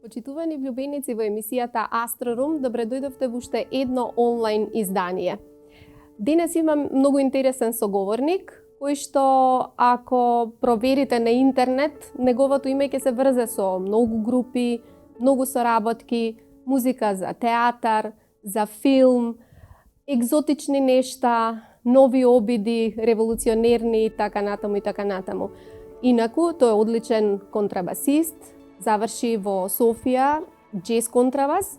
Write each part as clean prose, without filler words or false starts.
Почитувани влюбеници во емисијата Астрорум, добре дојдовте во уште едно онлайн издание. Денес имам многу интересен соговорник, кој што ако проверите на интернет, неговото име ќе се врзе со многу групи, многу соработки, музика за театар, за филм, екзотични нешта, нови обиди, револуционерни и така натаму и така натаму. Инаку, тој е одличен контрабасист, заврши во Софија джез контрабас,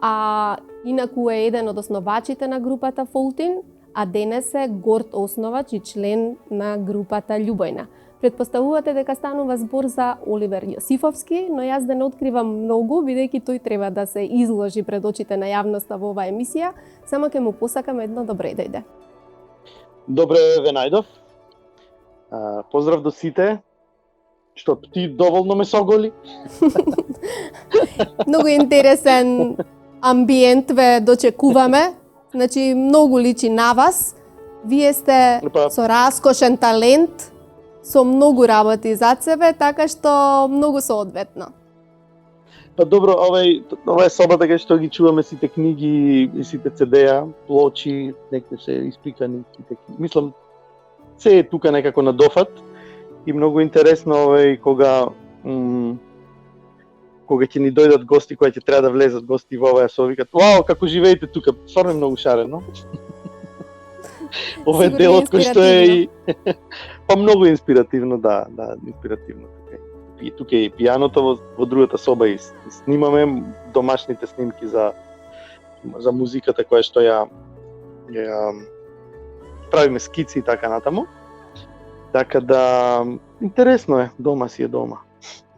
а инаку е еден од основачите на групата Фолтин, а денес е горд основач и член на групата Љубојна. Предпоставувате дека станува збор за Оливер Јосифовски, но јас да не откривам многу, бидејќи тој треба да се изложи пред очите на јавноста во оваа емисија, само ќе му посакам едно добре дојде. Добре ве најдов. Поздрав до сите. Што ти доволно ме соголи? Многу интересен амбиент ве дочекуваме. Значи, многу личи на вас. Вие сте со раскошен талент, со многу работи зад себе, така што многу соодветно. Па добро, ова е собата кај што ги чуваме сите книги и сите CD-а, плочи, некои се испикани сите книги. Мислам, се е тука некако на дофат. И многу интересно кога ќе ни дојдат гости, кои ќе треба да влезат гости во оваа со викат: "Вау, како живеете тука?" Стварно многу шарено. Ова е делот кој што е и па многу инспиративно, да, инспиративно. И тука е и пијаното во другата соба и снимаме домашните снимки за музиката која што ја правиме скици и така натаму. Така да, интересно е, дома си е дома.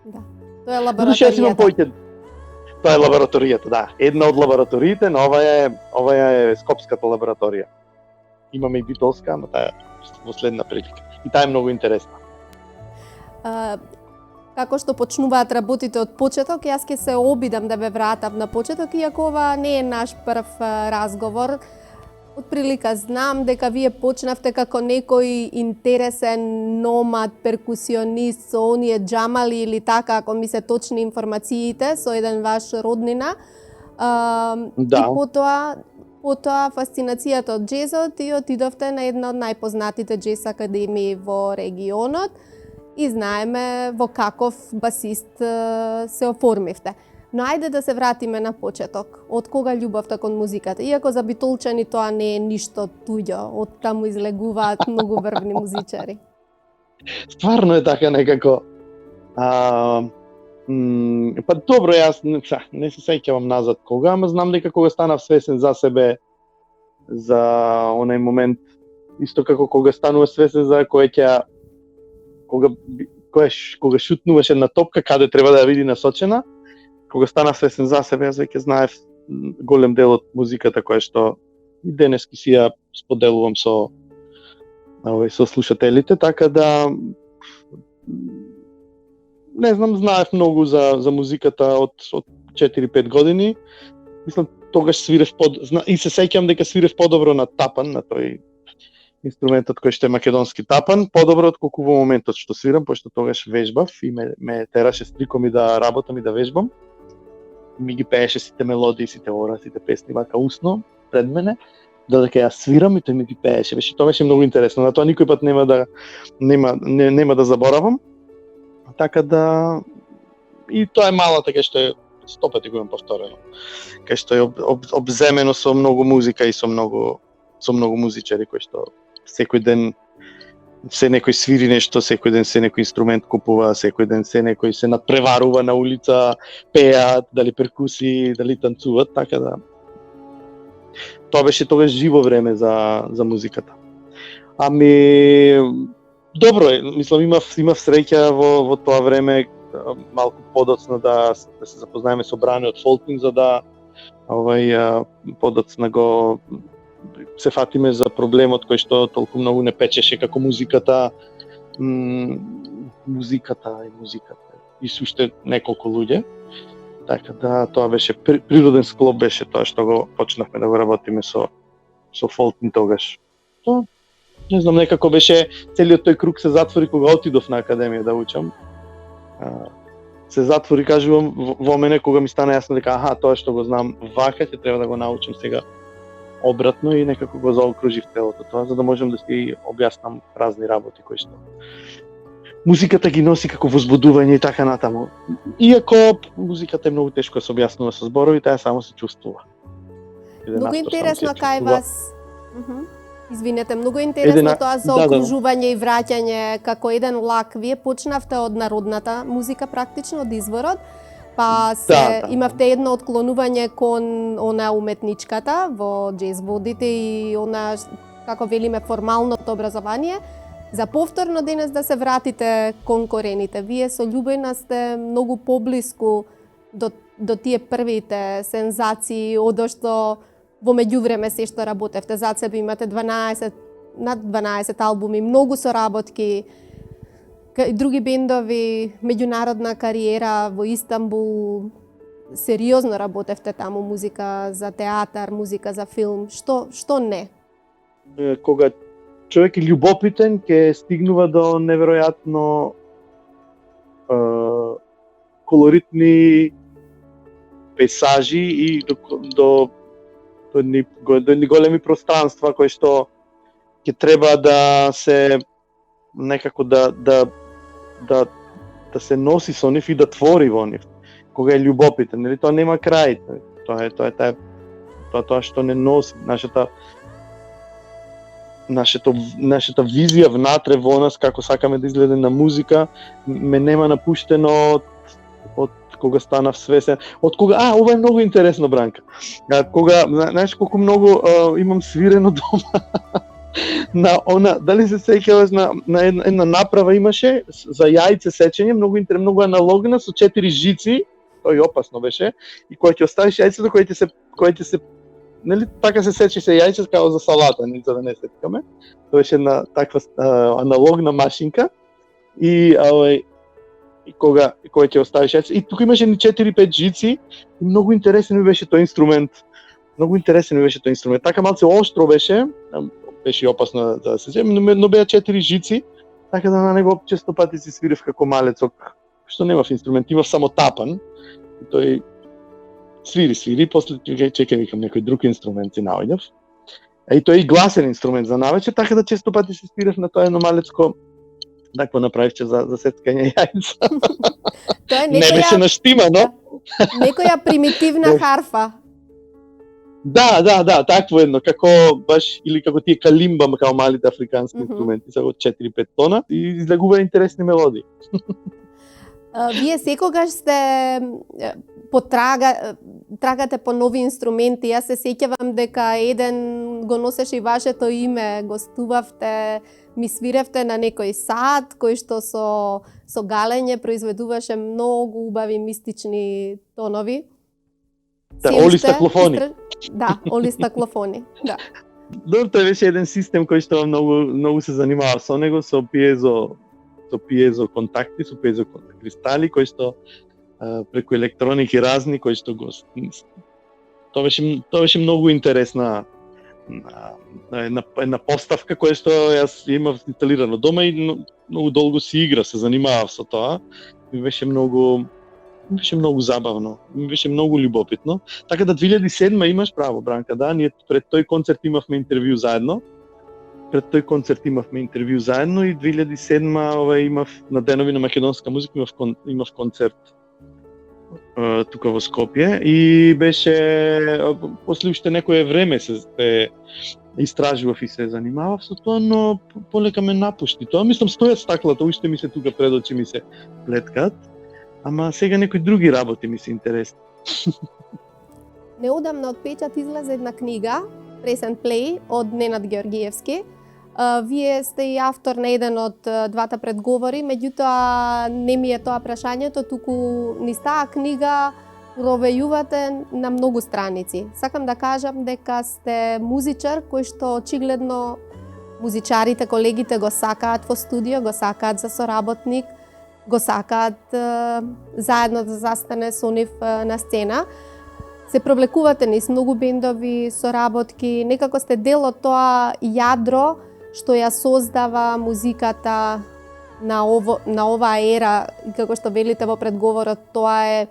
Да, тоа е лабораторијата. Тоа е лабораторијата, да. Една од лабораториите, но ова е Скопската лабораторија. Имаме и Битолска, но таа е во следна прилика. И таа е многу интересна. Како што почнуваат работите од почеток, јас ќе се обидам да ве вратам на почеток, иако ова не е наш прв разговор. Од прилика знам дека вие почнавте како некој интересен номад, перкусионист со оние џамали или така, ако ми се точни информациите, со еден ваш роднина. Да. И потоа фасцинацијата од џезот и отидовте на една од најпознатите џез академии во регионот и знаеме во каков басист се оформивте. Но ајде да се вратиме на почеток. Од кога љубовта кон музиката? Иако за битолчани тоа не е ништо туѓо, од таму излегуваат многу врвни музичари. Стварно е така некако. Па добро, јас не се сеќавам назад кога, ама знам дека кога станав свесен за себе, за онај момент, исто како кога станува свесен за кога шутнуваш една топка каде треба да ја види насочена, кога станав свесен за себе, јас веќе знаев голем дел од музиката која што и денески си ја споделувам со слушателите, така да не знам, знаев многу за музиката од 4-5 години. Мислам, тогаш свирев и се сеќам дека свирев подобро на тапан, на тој инструментот кој што е македонски тапан, подобро отколку во моментот што свирам, пошто тогаш вежбав и ме тераше стрико ми да работам и да вежбам. Ми ги пееше сите мелодии, сите ора, сите песни вака усно пред мене, додека ја свирам и тој ми ги пееше. Тоа беше многу интересно. На тоа никој пат нема да заборавам. Така да и тоа е малата кај што е 100 пати го имам повторено. Кај што е обземено со многу музика и со многу музичари кои што секој ден се некој свири нешто, секој ден се некој инструмент купува, секој ден се некој се надпреварува на улица, пеат, дали перкуси, дали танцуват, така да. Тоа беше тогаш живо време за музиката. Ами добро е, мислам имав среќа во тоа време малку подоцна да се запознаеме со Бране од Фолтин, за да подоцна го се фатиме за проблемот кој што толку многу не печеше како музиката и суште неколку луѓе. Така да тоа беше природен склоп беше тоа што го почнавме да го работиме со Фолтин тогаш. Тоа не знам, некако беше целиот тој круг се затвори кога отидов на академија да учам. Се затвори, кажувам, во мене кога ми стана јасно дека тоа што го знам вака ќе треба да го научам сега обратно и некако го заокружив целото тоа, за да можам да си објаснам разни работи кои што музиката ги носи како возбудување и така натаму. Иако музиката е многу тешко да се објаснува со зборови, таа само се чувствува. Многу интересно кај вас. Извинете, многу интересно тоа заокружување и враќање како еден влак. Вие почнавте од народната музика практично, од изворот, па имавте едно отклонување кон она уметничката во џез водите и она, како велиме, формалното образование, за повторно денес да се вратите кон корените. Вие со љубовна сте многу поблиску до тие првите сензации, одошто во меѓувреме се што работевте. Зад себе имате над 12 албуми, многу соработки, други бендови, меѓународна кариера во Истанбул. Сериозно работевте таму, музика за театар, музика за филм. Што не? Кога човек е љубопитен, ќе стигнува до неверојатно колоритни пейзажи и до едни големи пространства кои што ќе треба да се некако да се носи со нив и да твори во нив. Кога е љубопитен, нели тоа нема крај. Тоа што не носи нашата визија внатре во нас како сакаме да изгледа на музика ме нема напуштено од кога станав свесен, од кога ова е многу интересно, Бранка. Кога знаеш колку многу имам свирено дома дали се сеќаваш на една направа имаше за јајце сечење, многу аналогна со 4 жици, тоа и опасно беше, и кога ќе оставиш јајцето кој ќе се нели така се сечи се јајче како за салата, не за да не сеткаме. Тоа беше една таква аналогна машинка и кога ќе оставиш јајце. И тука имаше ни 4-5 жици и многу интересен ми беше тој инструмент. Така малце оштро беше и опасно да се земе, но беа 4 жици, така да на него често пати си свирев како малец, што немав инструмент, имав само тапан. И тој свири, после чекам викам некој друг инструмент и наоѓав. И тој е и гласен инструмент за навечер, така да често пати се свирев на тоа едно малецко такво направивче за сеткање јајца. Не беше наштимано. Некоја примитивна харфа. Да, такво едно, како баш или како тие калимба, како малите африкански инструменти, со 4-5 тона и излегува интересни мелодии. Вие секогаш сте трагате по нови инструменти. Јас се сеќавам дека еден го носеше и вашето име, гостувавте, ми свиревте на некој сад кој што со галење произведуваше многу убави мистични тонови. Оли стаклофони. Да, оли стаклофони. Да. Добро, тоа беше еден систем кој што многу се занимава со него, со пиезо контакти, со пиезо кристали кои што преку електроники разни кои што го тоа беше многу интересна една поставка која што јас имав инсталирано дома и многу долго си игра, се занимавав со тоа. Ми беше многу забавно, ми беше многу љубопитно. Така да 2007 имаш право, Бранка, да, ние пред тој концерт имавме интервју заедно. И 2007 имав на Денови на македонска музика, имав концерт тука во Скопје и беше после уште некое време се истражував и се занимавав со тоа, но полека ме напушти тоа. Мислам, стојат стаклата, уште ми се тука пред очи ми се плеткат, ама сега некои други работи ми се интересни. Неодамна од печат излезе една книга, Press and Play, од Ненад Георгиевски. Вие сте и автор на еден од двата предговори, меѓутоа не ми е тоа прашањето, туку низ таа книга провејувате на многу страници. Сакам да кажам дека сте музичар кој што очигледно музичарите, колегите го сакаат во студио, го сакаат за соработник, го сакаат заедно да застане со нив на сцена. Се провлекувате низ многу бендови, соработки, некако сте дел од тоа јадро што ја создава музиката на оваа ера, како што велите во предговорот, тоа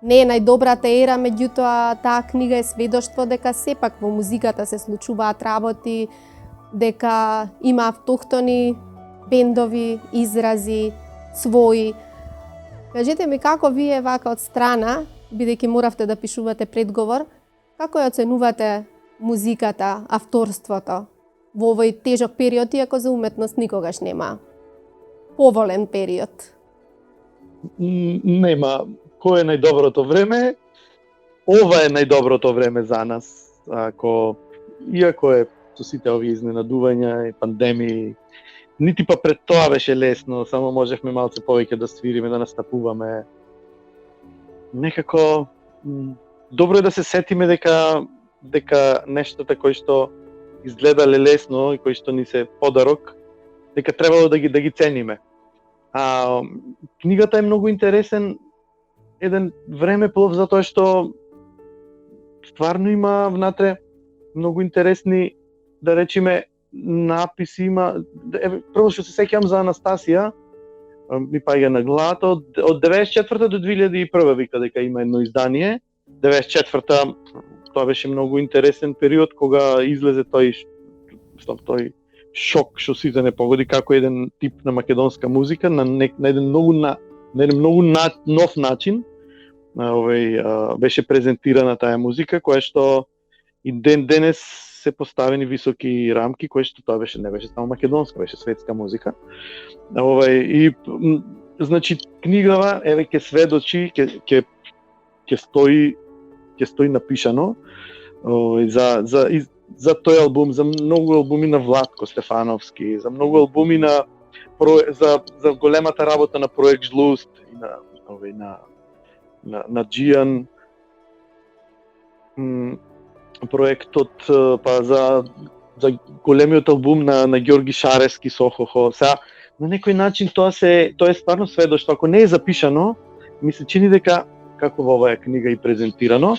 не е најдобрата ера, меѓутоа таа книга е сведоштво дека сепак во музиката се случуваат работи, дека има автохтони бендови, изрази, своји. Кажете ми како вие вака од страна, бидејќи моравте да пишувате предговор, како ја оценувате музиката, авторството во овој тежок период, иако за уметност никогаш нема поволен период? Нема кој е најдоброто време. Ова е најдоброто време за нас. Иако е со сите овие изненадувања и пандемии, нити па пред тоа беше лесно, само можевме малце повеќе да свириме, да настапуваме. Некако добро е да се сетиме дека нештата кои што изгледале лесно и кои што ни се подарок, дека требало да ги цениме. Книгата е многу интересен еден времеплов затоа што стварно има внатре многу интересни, да речеме, написи има. Прво што се сеќавам за Анастасија, ми паѓа на главата, од 94-та до 2001 вика дека има едно издание. 94-та тоа беше многу интересен период кога излезе тој шок што сите не погоди, како еден тип на македонска музика на еден многу нов начин беше презентирана таа музика, која што и денес се поставени високи рамки, кој што тоа не беше само македонска, беше светска музика. И значи книгава еве ќе сведочи, ќе стои напишано за тој албум, за многу албуми на Владко Стефановски, за многу албуми за големата работа на проект Жлуст и на Джијан, проектот за големиот албум на Ѓорги Шарески Сохохо. Сега на некој начин тоа е стварно сведоштво. Ако не е запишано, ми се чини дека, како во оваа книга и презентирано,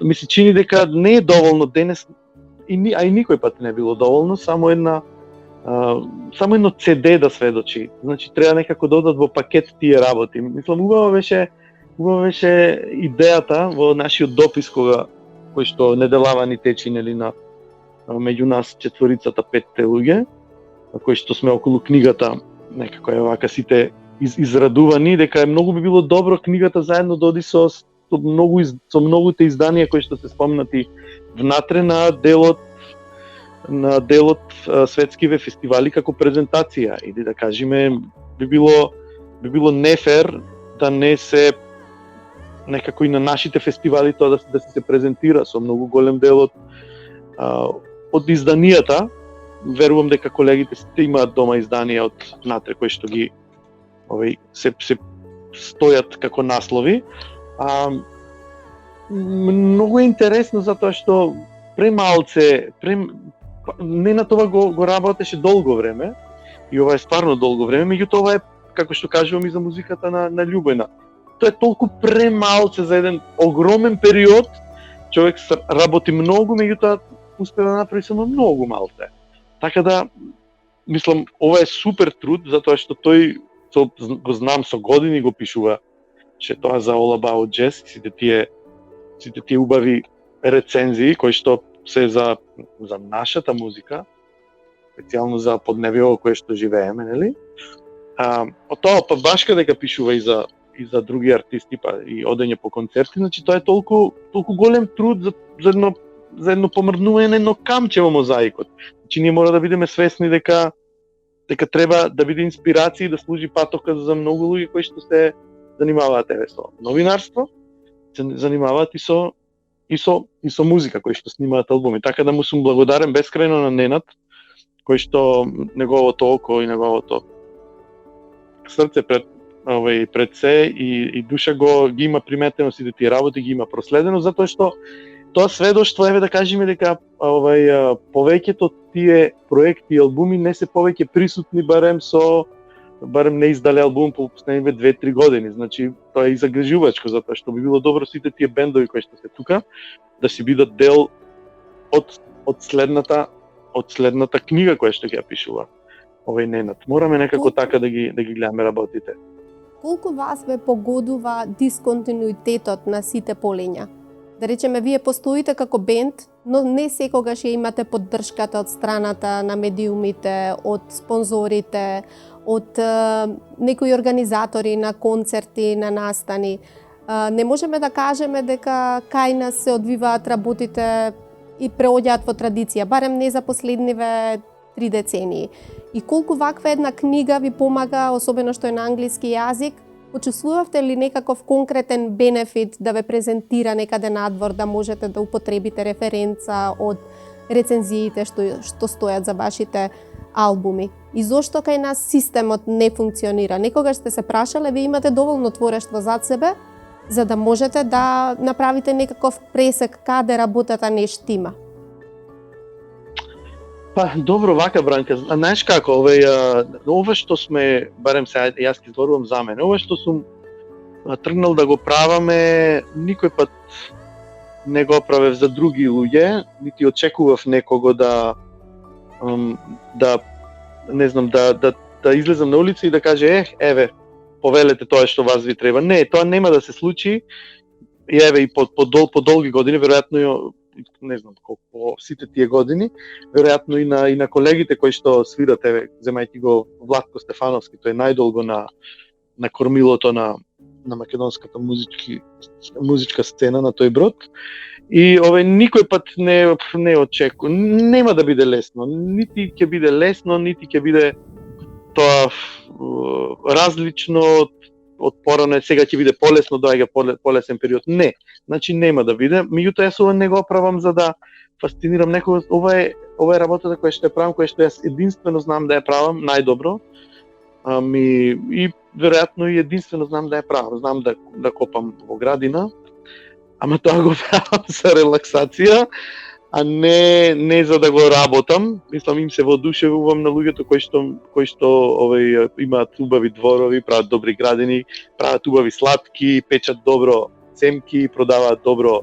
ми се чини дека не е доволно денес, и никој пат не било доволно, само едно CD да сведочи. Значи треба некако да одат во пакет тие работи. Мислам, убава беше идејата во нашиот допис кој што неделава ни течи на меѓу нас четворицата, петте луѓе, кои што сме околу книгата, некако е вака сите израдувани, дека е многу би било добро книгата заедно да оди со многуте изданија кои што се спомнати внатре на делот светскиве фестивали како презентација, или да кажеме би било нефер да не се некако и на нашите фестивали тоа да се презентира со многу голем дел од изданијата. Верувам дека колегите сите имаат дома изданија од натре кои што ги се стојат како наслови. Многу е интересно затоа што премалце, не на това го работеше долго време, и ова е стварно долго време, меѓутоа ова е, како што кажувам, и за музиката на Љубена. Тоа е толку премалце за еден огромен период, човек работи многу, меѓутоа успева да направи само многу малце. Така да, мислам, ова е супер труд, затоа што тој, го знам, со години го пишува, че тоа за All About Jazz, сите тие убави рецензии, кои што се за нашата музика, специјално за подневието кое што живееме, нели? Од тоа па баш дека пишува и за и за други артисти, па и одење по концерти, значи тоа е толку голем труд за едно помрднување на едно камче во мозаикот. Значи ние мора да бидеме свесни дека треба да биде инспирација и да служи патока за многу луѓе кои што се занимаваат со новинарство, се занимаваат и со музика, кои што снимаат албуми. Така да му сум благодарен бескрајно на Ненад, кој што неговото око и неговото срце пред се и душа ги има приметено сите тие работи, ги има проследено, затоа што тоа сведоштво да кажеме дека повеќето тие проекти и албуми не се повеќе присутни барем не издале албум по последниве 2-3 години. Значи тоа е и загрижувачко, затоа што би било добро сите тие бендови кои што се тука да си бидат дел од следната книга која што ќе ја пишува овој Ненад. Мораме некако така да ги гледаме работите. Колку вас ве погодува дисконтинуитетот на сите полења? Да речеме, вие постоите како бенд, но не секогаш ја имате поддршката од страната на медиумите, од спонзорите, од некои организатори на концерти, на настани. Не можеме да кажеме дека кај нас се одвиваат работите и преоѓаат во традиција, барем не за последниве 3 децении. И колку ваква една книга ви помага, особено што е на англиски јазик, почувствувавте ли некаков конкретен бенефит да ве презентира некаде надвор, да можете да употребите референца од рецензиите што стојат за вашите албуми? И зошто кај нас системот не функционира? Некогаш сте се прашале, вие имате доволно творештво зад себе, за да можете да направите некаков пресек каде работата не штима? Па, добро, вака, Бранка. Знаеш како, ова што сме, барем се, јас ќе зборувам за мене, ова што сум тргнал да го праваме, никој пат не го правев за други луѓе, нити очекував некого да излезам на улица и да каже, еве, повелете тоа што вас ви треба. Не, тоа нема да се случи. И еве и по долги години, веројатно не знам колку сите тие години, веројатно и на колегите кои што свират, еве, земајќи го Владко Стефановски, тој е најдолго на кормилото на македонската музичка сцена на тој брод. И никој пат не очекува, нема да биде лесно, нити ќе биде лесно, нити ќе биде тоа различно од порано, сега ќе биде полесно, доаѓа полесен период. Не, значи нема да биде. Меѓутоа јас ова не го правам за да фасцинирам некој. Ова е работата која што ја правам, која што јас единствено знам да ја правам најдобро. И веројатно и единствено знам да ја правам. Знам да копам во градина, ама тоа го правам за релаксација, а не за да го работам. Мислам, им се воодушевувам на луѓето кои што имаат убави дворови, прават добри градини, прават убави сладки, печат добро цемки, продаваат добро,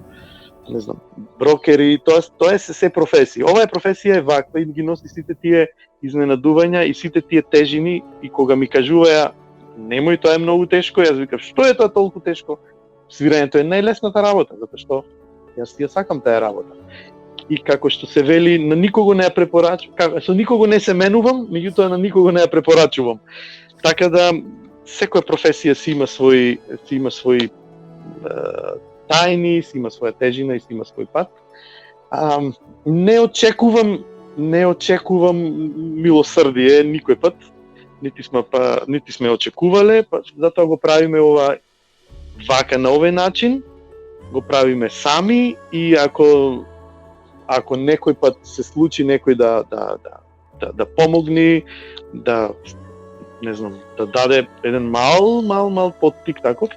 не знам, брокери. Тоа е се професии. Оваа професија е ваква и ги носи сите тие изненадувања и сите тие тежини. И кога ми кажуваја, немој, тоа е многу тешко, јас викам, што е тоа толку тешко? Свирањето е најлесната работа, затоа што јас ја сакам таа работа. И како што се вели, на никого не ја препорачувам, со никого не се менувам, меѓутоа на никого не ја препорачувам. Така да секоја професија си има свој тајни, си има своја тежина и си има свој пат. Не очекувам милосрдие никој пат, нити сме очекувале, затоа го правиме ова вака на овој начин, го правиме сами и ако некој пат се случи некој да помогни, не знам, да даде еден мал поттик-таков,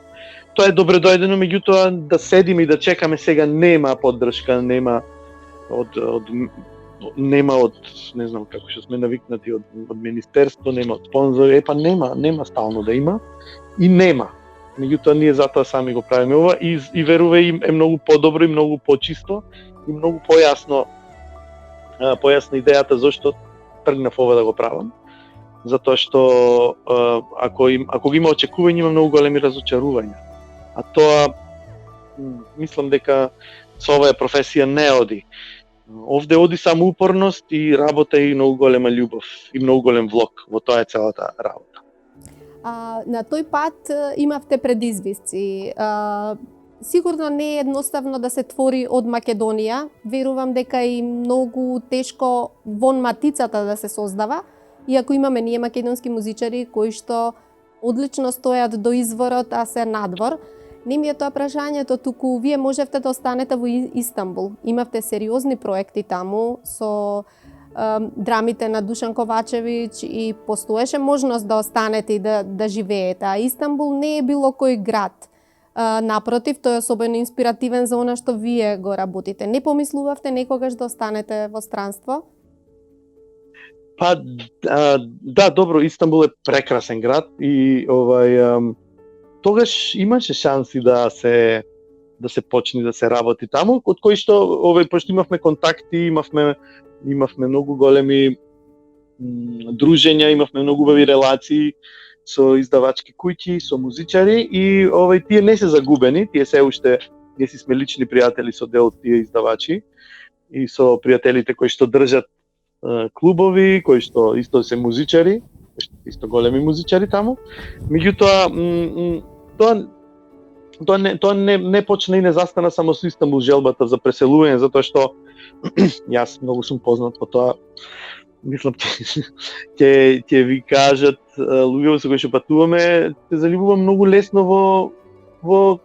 тоа е добре дојдено, меѓутоа да седиме и да чекаме сега нема поддршка, нема од не знам како што сме навикнати од министерство, нема од спонзори, нема стално да има и нема. Меѓутоа ние затоа сами го правиме ова и верувај е многу подобро и многу почисто и многу појасна идејата зашто тргнав ова да го правам. Затоа што ако го има очекување, има многу големи разочарувања. А тоа мислам дека со оваа професија не оди. Овде оди само упорност и работа и многу голема љубов и многу голем влог. Во тоа е целата работа. На тој пат имавте предизвици. Сигурно не е едноставно да се твори од Македонија. Верувам дека и многу тешко вон матицата да се создава, иако имаме ние македонски музичари кои што одлично стојат до изворот, а се надвор. Не ми е тоа прашањето, туку вие можевте да останете во Истанбул. Имавте сериозни проекти таму со драмите на Душан Ковачевиќ и постоеше можност да останете и да живеете. А Истанбул не е било кој град. Напротив, тој е особено инспиративен за она што вие го работите. Не помислувавте некогаш да останете во странство? Па, да, добро, Истанбул е прекрасен град и тогаш имаше шанси да се почне да се работи таму, од кои што пошто имавме контакти, имавме многу големи дружења, имавме многу убави релации со издавачки куќи, со музичари и тие не се загубени, тие се уште ние си сме лични пријатели со дел од тие издавачи и со пријателите кои што држат клубови, кои што исто се музичари, исто големи музичари таму. Меѓутоа тоа не почна и не застана само со Истанбул желбата за преселување, затоа што јас многу сум познат по тоа. Мислам, ќе ви кажат луѓе со кои што патуваме, се заљубувам многу лесно во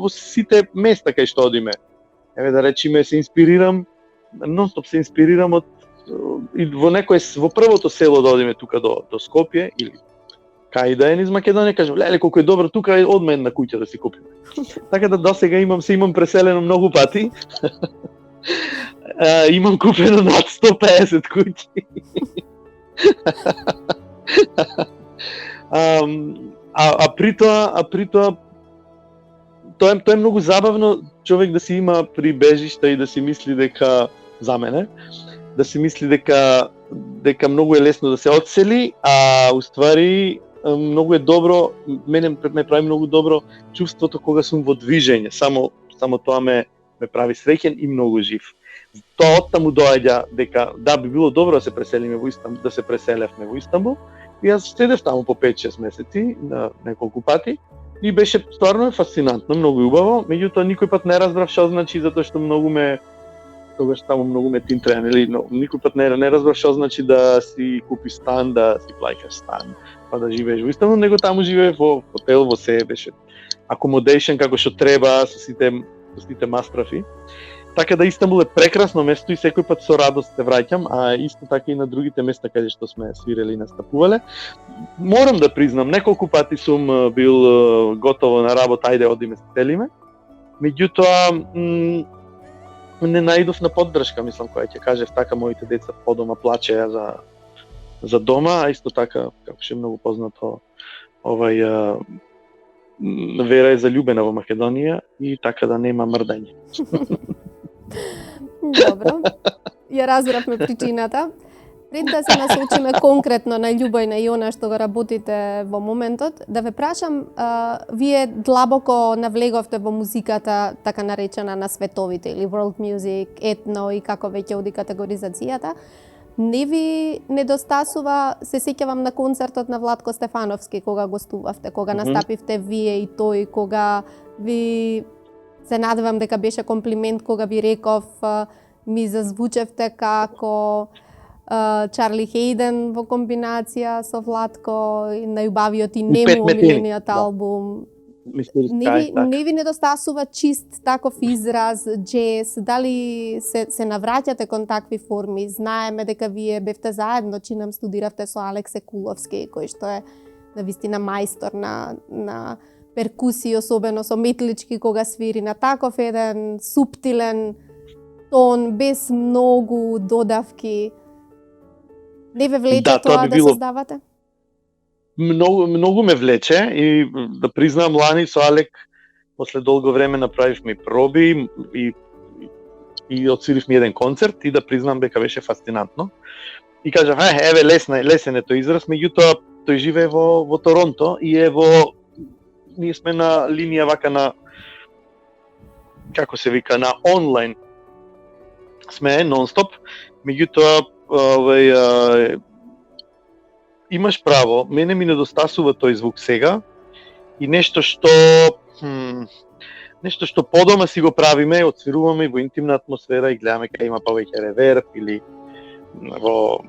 сите места кај што одиме. Еве да речеме се инспирирам, нонстоп се инспирирам од и во првото село да одиме тука до Скопје или кај да е низ Македонија, кажам, леле колку е добро тука, одма една куќа да си купиме. Така да досега имам преселено многу пати. Имам купено над 150 куќи. При тоа тоа е многу забавно човек да си има прибежишта и да си мисли дека за мене, да си мисли дека многу е лесно да се одсели, а уствари многу е добро, мене ме прави многу добро чувството кога сум во движење, само тоа ме прави среќен и многу жив. Тоа оттаму доаѓа дека да би било добро да се преселиме во Истанбул, да се преселевме во Истанбул. И јас седев таму по 5-6 месеци на неколку пати и беше стварно фасцинантно, многу убаво, меѓутоа никој пат не разбрав што значи, затоа што тогаш таму многу ме тинтрен, или никој пат не разбрав што значи да си купиш стан, да си плаќаш стан, па да живееш во Истанбул, него таму живеев во хотел, во се беше accommodation како што треба со сите мастрафи. Така да Истанбул е прекрасно место и секој пат со радост се враќам, а исто така и на другите места каде што сме свирели и настапувале. Морам да признам, неколку пати сум бил готово на работа, ајде одиме се селиме. Меѓутоа не наидов на поддршка, мислам, која ќе кажев така, моите деца подома плачеа за дома, а исто така, како ше многу познато, Вера е заљубена во Македонија и така да нема мрдање. Добро, ја разбравме причината. Пред да се насочиме конкретно на љубовна и она што го работите во моментот, да ве прашам, вие длабоко навлеговте во музиката така наречена на световите или world music, етно и како веќе оди категоризацијата. Не ви недостасува, се сеќавам на концертот на Владко Стефановски кога гостувавте, кога настапивте вие и тој, кога ви се надевам дека беше комплимент кога ви реков ми зазвучевте како Чарли Хейден во комбинација со Владко, најубавиот и нему омилениот албум. Не ви недостасува чист таков израз, джез, дали се навраќате кон такви форми? Знаеме дека вие бевте заедно, чинам студиравте со Алекс Екуловски, кој што е навистина мајстор на перкусија, особено со метлички кога свири на таков еден суптилен тон, без многу додавки. Не ве влече тоа да создавате? Многу ме влече и да признам, лани со Алек после долго време направивме проби и отсвиривме еден концерт и да признам дека беше фасцинантно. И кажав, еве лесен е тој израз, меѓутоа тој живее во Торонто и ние сме на линија вака на, како се вика, на онлайн сме нон-стоп, меѓутоа имаш право, мене ми недостасува тој звук сега и нешто што подома си го правиме, отсвируваме во интимна атмосфера и гледаме кај има повеќе реверб или во,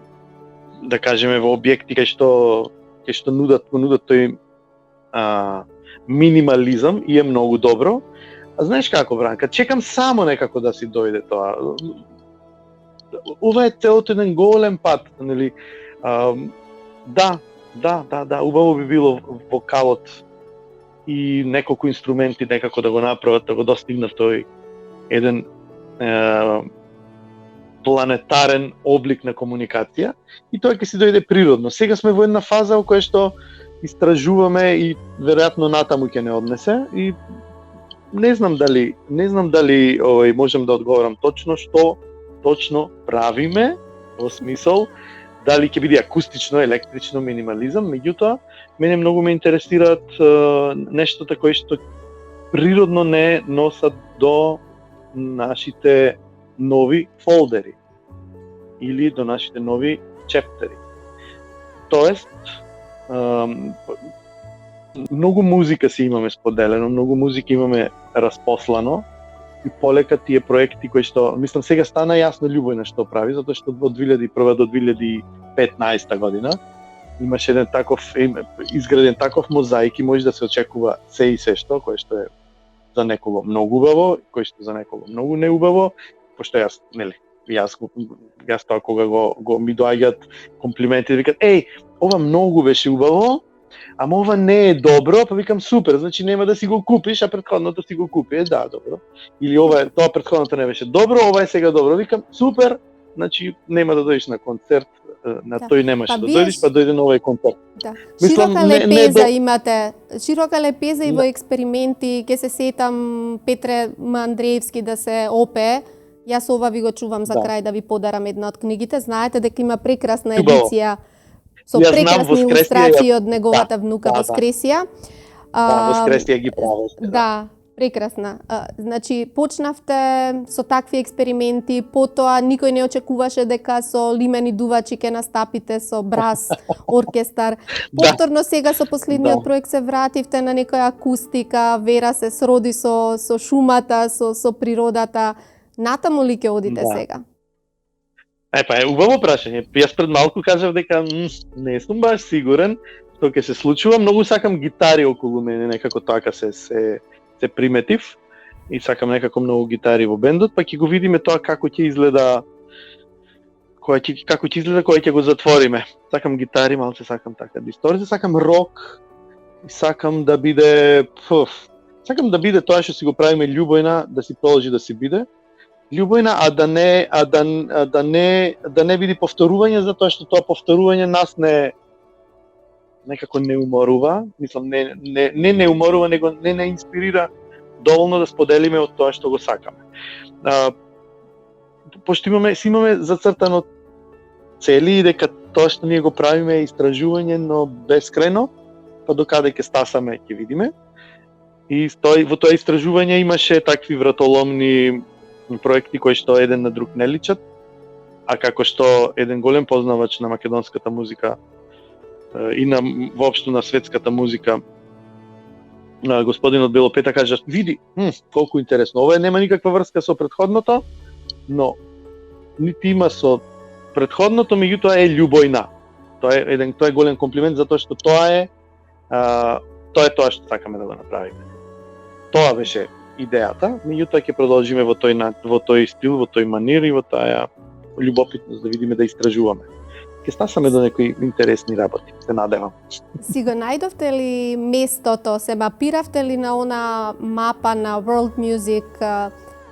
да кажеме, во објекти кај што нудат тој минимализам и е многу добро. А знаеш како, Бранка, чекам само некако да си дојде тоа. Ова е целото еден голем пат, нели? Да, убаво би било вокалот и неколку инструменти некако да го направат, да го достигнат тој еден планетарен облик на комуникација и тоа ќе си дојде природно. Сега сме во една фаза во која што истражуваме и веројатно натаму ќе не однесе и не знам дали можам да одговорам точно што точно правиме, во смисол дали ќе биде акустично, електрично, минимализам, меѓутоа мене многу ме интересираат нештата кои што природно не носат до нашите нови фолдери или до нашите нови чептери. Тоест, многу музика си имаме споделено, многу музика имаме распослано и полека тие проекти кои што, мислам, сега стана јасно Љубојна што прави, затоа што од 2001 до 2015 година имаше еден таков изграден таков мозаик и може да се очекува се и се што, кое што е за некого многу убаво, кое што за некого многу неубаво, пошто јас тоа кога го ми доаѓаат комплименти да викаат ова многу беше убаво, ама ова не е добро, па викам супер, значи нема да си го купиш, а претходното си го купи. Да, добро. Или тоа претходното не беше добро, ова е сега добро. Викам супер, значи нема да дојдеш на концерт, на тој немаше да дојдеш, па дојде на овој концерт. Да. Широка лепеза имате, широка лепеза и во експерименти, ќе се сетам Петре Андреевски да се опее. Јас ова ви го чувам за крај да ви подарам една од книгите. Знаете дека има прекрасна едиција со прекрасни илустрации од неговата внука Воскресија. Воскресија ги правеше. Да, прекрасна. Значи, почнавте со такви експерименти, потоа никој не очекуваше дека со лимени дувачи ќе настапите со брас оркестар. Повторно сега со последниот проект се вративте на некоја акустика, Вера се сроди со шумата, со природата. Натаму ли ќе одите сега? Убаво прашање. Јас пред малку кажав дека не сум баш сигурен што ќе се случува. Многу сакам гитари околу мене, некако така се приметив и сакам некако многу гитари во бендот, па ќе го видиме тоа како ќе изгледа кога ќе го затвориме. Сакам гитари, малце сакам така дисторзија, сакам рок и сакам да биде тоа што си го правиме Љубојна, да си продолжи да си биде Љубојна, а да не биде повторување, затоа што тоа повторување нас некако не уморува, мислам не уморува, него не инспирира доволно да споделиме од тоа што го сакаме. Пошто имаме зацртано цели и дека тоа што ние го правиме е истражување, но бескрајно, па докаде ќе стасаме ќе видиме. И во тоа истражување имаше такви вратоломни проекти кои што еден на друг не личат, а како што еден голем познавач на македонската музика и воопшто на светската музика, господинот Бело Пета кажа, види, колку интересно, ова нема никаква врска со претходното, но нити има со претходното, меѓутоа е Љубојна. Тоа е голем комплимент затоа што тоа е тоа што сакаме да го направиме. Тоа беше идејата, меѓутоа ќе продолжиме во тој стил, во тој манир и во таа љубопитност да видиме, да истражуваме. Ќе стасаме до некои интересни работи, се надевам. Си го најдовте ли местото, се мапиравте ли на она мапа на World Music,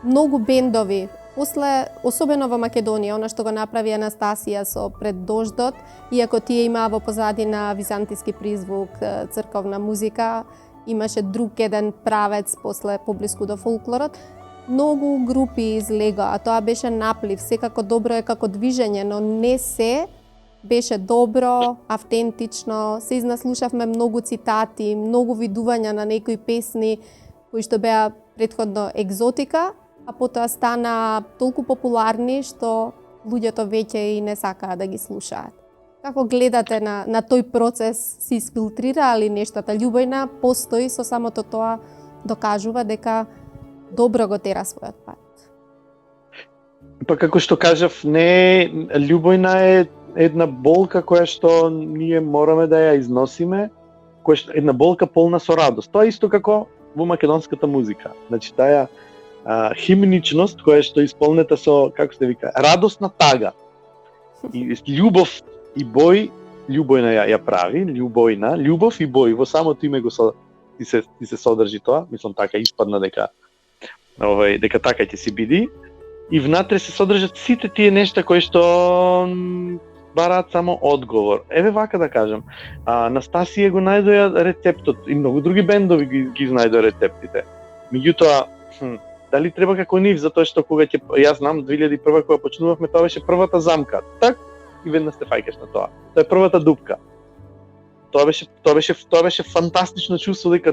многу бендови, особено во Македонија, она што го направи Анастасија со Пред дождот, иако тие имаа во позадина византиски призвук, црковна музика, имаше друг еден правец после поблиску до фолклорот. Многу групи излега, а тоа беше наплив. Секако добро е како движење, но не се беше добро, автентично. Се изнаслушавме многу цитати, многу видувања на некои песни кои што беа претходно екзотика, а потоа стана толку популарни што луѓето веќе и не сакаа да ги слушаат. Како гледате на тој процес, се изфилтрира ли нештата? Љубојна постои, со самото тоа докажува дека добро го тера својот пат. Па како што кажав, не љубојна е една болка која што ние мораме да ја износиме, која што една болка полна со радост. Тоа е исто како во македонската музика. Значи таа химничност која што исполнета со, како се вика, радосна тага. И љубов и бој, љубојна ја прави, љубов и бој, во самото име ти се содржи тоа, мислам така испадна дека дека така ќе си биде. И внатре се содржат сите тие нешта кои што бараат само одговор. Еве вака да кажам, Настасија го најдоја рецептот и многу други бендови ги најдоа рецептите. Меѓутоа, дали треба како нив, затоа што кога јас знам 2001 кога почнувавме, тоа беше првата замка. Так и веднаш се фаќаш на тоа. Тоа е првата дупка. Тоа беше фантастично чувство дека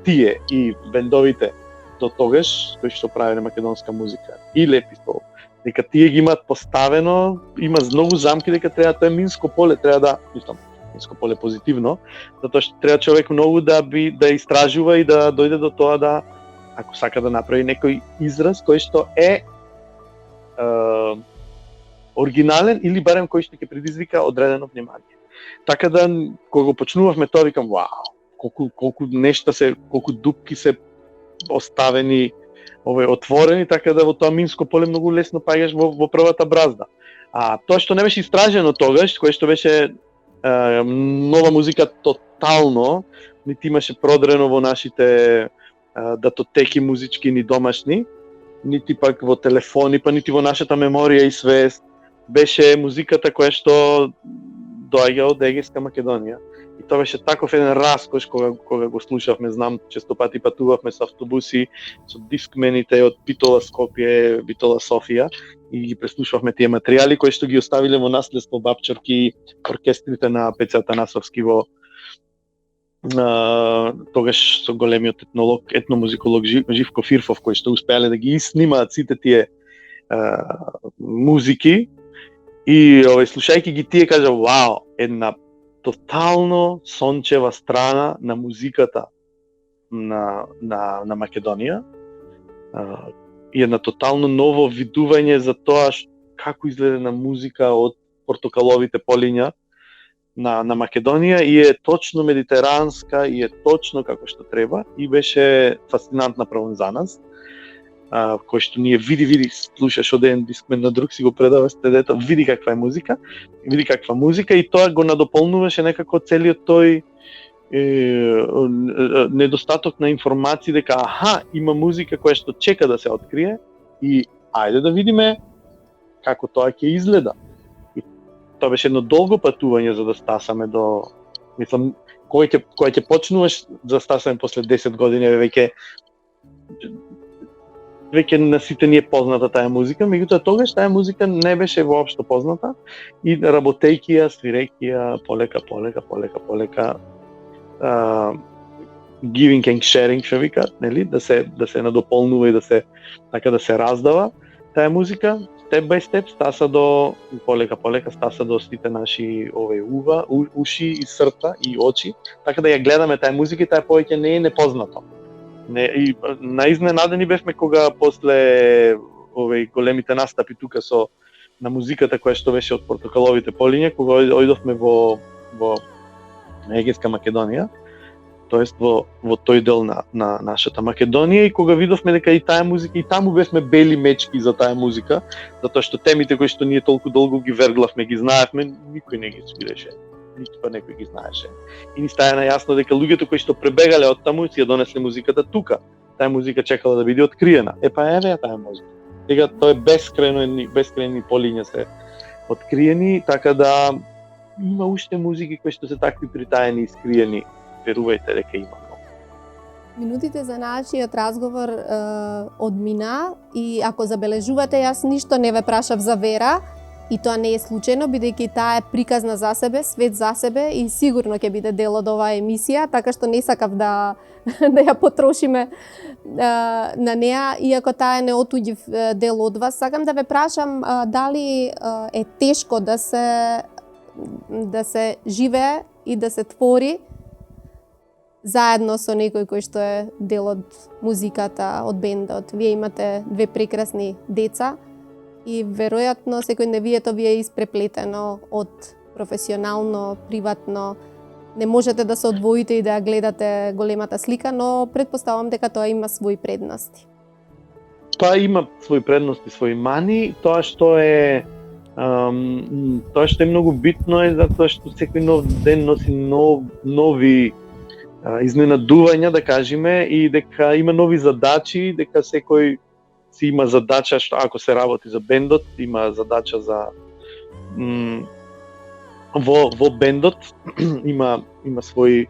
тие и бендовите до тогаш кои што правеле македонска музика и Лепистол, дека тие ги имаат поставено, има многу замки дека треба, тоа е минско поле, треба да, мислам, минско поле позитивно, затоа што треба човек многу да истражува и да дојде до тоа да, ако сака да направи некој израз кој што е оригинален или барем кој што ќе предизвика одредено внимание. Така да кога го почнувавме тоа викам вау, колку нешта се, колку дупки се оставени, отворени, така да во тоа минско поле многу лесно паѓаш во првата бразда. А тоа што не беше истражено тогаш, кое што беше нова музика тотално, нити имаше продрено во нашите датотеки музички ни домашни, нити пак во телефони, па нити во нашата меморија и свест, беше музиката која што доаѓа од Егејска Македонија. И тоа беше таков еден раскош кога го слушавме, знам, често пати патувавме со автобуси, со дискмените од Битола Скопје, Битола Софија и ги преслушавме тие материјали кои што ги оставиле во наследство бабчорки, оркестрите на Пеце Атанасовски во тогаш со големиот етномузиколог Живко Фирфов, кој што успеале да ги снимаат сите тие музики и слушајќи ги тие кажа вау, една тотално сончева страна на музиката на Македонија и една тотално ново видување за тоа како изгледа на музика од портокаловите полиња на Македонија и е точно медитеранска и е точно како што треба и беше фасцинантна прво за нас. Кој што ние види, слушаш од еден дискмен на друг, си го предаваш тедето, види каква е музика и тоа го надополнуваше некако целиот тој недостаток на информации дека има музика која што чека да се открие и ајде да видиме како тоа ќе изгледа. И тоа беше едно долго патување за да стасаме до, мислам, кога ќе почнуваш да стасаме после 10 години веќе на сите ни е позната таа музика, меѓутоа тогаш таа музика не беше воопшто позната и работејќи ја, свирејќи ја полека, giving and sharing, што викаат, нели, да се надополнува и да се раздава таа музика, step by step стаса до полека стаса до сите наши уши и срца и очи, така да ја гледаме таа музика и таа повеќе не е непознато. И наизненадени бевме кога после големите настапи тука на музиката која што беше од портокаловите полиња, кога ојдовме во Егејска Македонија, тоест во тој дел на нашата Македонија и кога видовме дека и таа музика и таму бевме бели мечки за таа музика, затоа што темите кои што ние толку долго ги верглавме, ги знаевме, никој не ги свиреше. Ниту па некој ги знаеше. И ни стаја најасно дека луѓето кои што пребегале од таму си ја донесле музиката тука. Таа музика чекала да биде откриена. Па еве таа музика. Сега тоа е бескрајни полиња се откриени, така да има уште музики кои што се такви притаени и искриени. Верувајте дека има. Минутите за нашиот разговор одмина и ако забележувате, јас ништо не ве прашав за вера. И тоа не е случајно, бидејќи таа е приказна за себе, свет за себе и сигурно ќе биде дел од оваа емисија, така што не сакав да ја потрошиме на неа, иако таа е неотуѓив дел од вас. Сакам да ве прашам дали е тешко да се да се живее и да се твори заедно со некој кој што е дел од музиката, од бендот. Вие имате две прекрасни деца и веројатно секојдневието ви е испреплетено од професионално, приватно. Не можете да се одвоите и да гледате големата слика, но претпоставам дека тоа има свои предности. Тоа има свои предности, свои мани, тоа што е многу битно е затоа што секој нов ден носи нови изненадувања, да кажеме, и дека има нови задачи, дека секој си има задача, што ако се работи за бендот, има задача за во бендот, има своји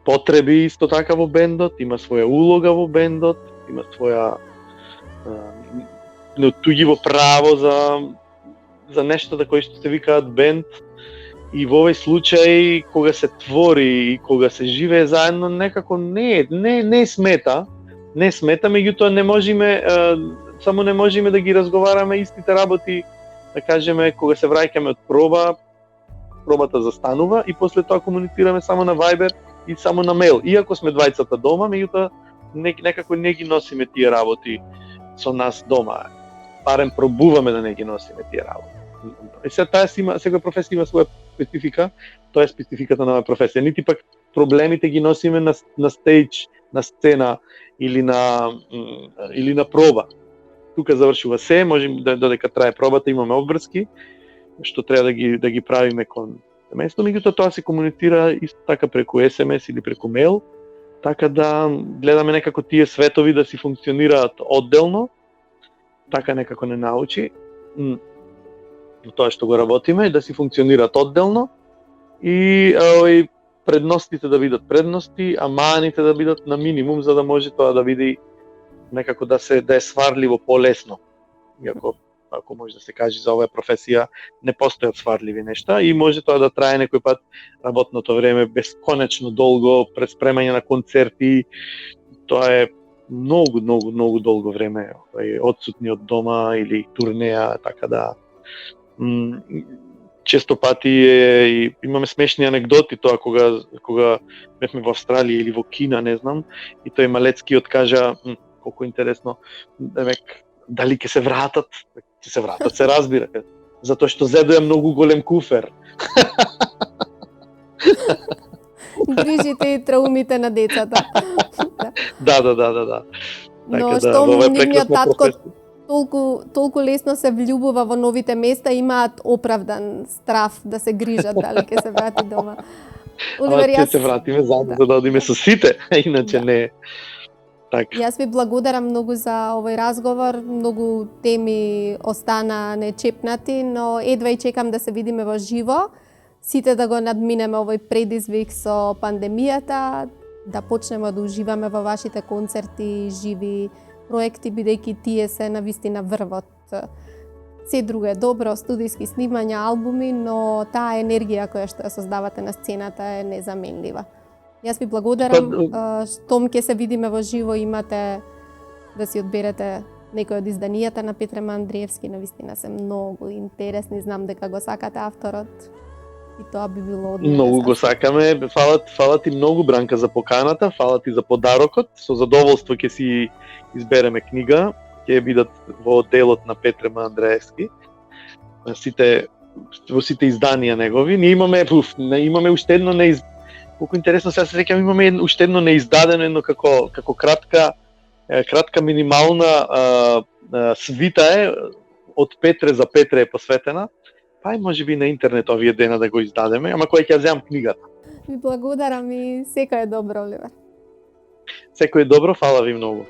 потреби исто така во бендот, има своја улога во бендот, има своја неотуѓиво право за нешто кој што се викаат бенд. И во овој случај, кога се твори и кога се живее заедно, некако не смета, меѓутоа не можеме да ги разговараме истите работи, да кажеме, кога се враќаме од пробата застанува и после тоа комуницираме само на Viber и само на мејл. Иако сме двајцата дома, меѓутоа некако не ги носиме тие работи со нас дома. Барем пробуваме да не ги носиме тие работи. И секоја професија има своја специфика, тоа е спецификата на оваа професија. Нити пак проблемите ги носиме на стејдж, на сцена или на проба. Тука завршува се, можеме додека трае пробата, имаме обврски што треба да ги правиме кон место, меѓутоа тоа се комуницира исто така преку SMS или преку мејл, така да гледаме некако тие светови да си функционираат одделно, така некако не научи. Тоа што го работиме, да си функционираат одделно и предностите да бидат предности, а маните да бидат на минимум, за да може тоа да биде некако да е сварливо полесно. Иако, ако може да се каже за оваа професија, не постојат сварливи нешта и може тоа да трае некој пат работното време бесконечно долго, пред спремање на концерти. Тоа е многу долго време, одсутни од дома или турнеја, така да често пати имаме смешни анегдоти тоа кога бевме во Австралија или во Кина, не знам, и тој малецкиот кажа колку интересно, дали ќе се вратат? Ќе се вратат, се разбира, затоа што зедоја многу голем куфер. Грижите и траумите на децата. Да. Но што нивниот татко толку лесно се влюбува во новите места, имаат оправдан страф да се грижат дали ќе се врати дома. Оливер, ќе се вратиме заедно за да одиме со сите, иначе не. Така. Јас ви благодарам многу за овој разговор, многу теми остана нечепнати, но едва и чекам да се видиме во живо, сите да го надминеме овој предизвик со пандемијата, да почнеме да уживаме во вашите концерти, живи проекти, бидејќи тие се навистина врвот. Се друго е добро, студиски снимања, албуми, но таа енергија која што ја создавате на сцената е незаменлива. Јас ви благодарам, штом ќе се видиме во живо, имате да си одберете некој од изданијата на Петре Андриевски, навистина се многу интересни, знам дека го сакате авторот и тоа би било од мене. Многу го сакаме, фала ти многу, Бранка, за поканата, фала ти за подарокот, со задоволство ќе си избереме книга, ќе бидат во делот на Петре Андриевски, во сите изданија негови. Ние имаме уште едно колку интересно, сега се сеќам, имаме уште едно неиздадено, едно како кратка минимална свита е од Петре за Петре е посветена. Па и можеби на интернет овие дена да го издадеме, ама кој ќе ја земам книгата. Ви благодарам и секој е добро, Оливер. Секој е добро, фала ви многу.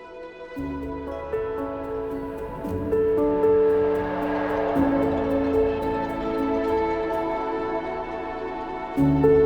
Thank you.